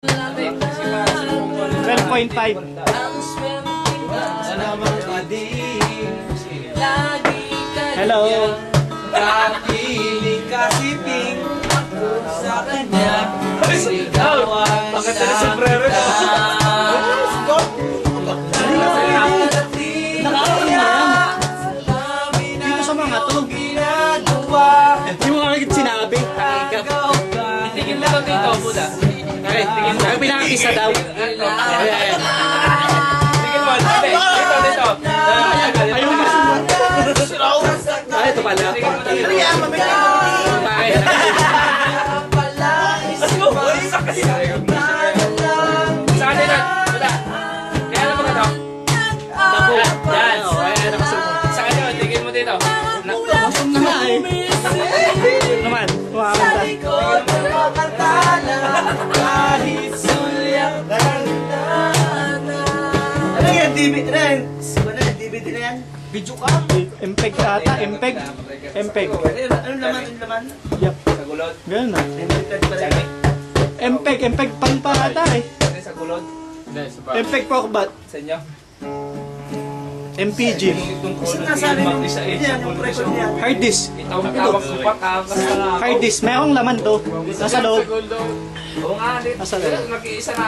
12.5. Hello. Kakilig kasi ping ako sa kanya. Bakit na sombrero na? Dito sa mga to. Hindi mo kakagit sinabi. Tingin lang dito, Buda. Okay, tingin mo. Ang pinakakisa daw. Ayan. Tingin mo, dito. Ayun mo. Ay, ito pala. Bakit? Sa kanila, Buda. Kaya naman ano? Tapo. Yan. Ayan, nakasunod. Sa kanila, tingin mo dito. Nakasunod na nga eh. Naman, kumakanta. Kahit sulyak ano yan? DVD na yan? DVD na yan? Video ka? MPEG ata, MPEG. MPEG. Ano naman? Ano naman? Yup. Sa gulod. Ganun na. Limited pa rin. MPEG, MPEG pan pa ata eh. Sa gulod. Hindi, sa pa. MPEG Porkbat. Sa inyo. MPG. Kasi nasabi nung yan, yung record niya. Hard disk. Tawag ko pa Hard disk. Mayroong laman to. Nasa loob. Oo nga, dito. Nasa loob. Nag-iisa na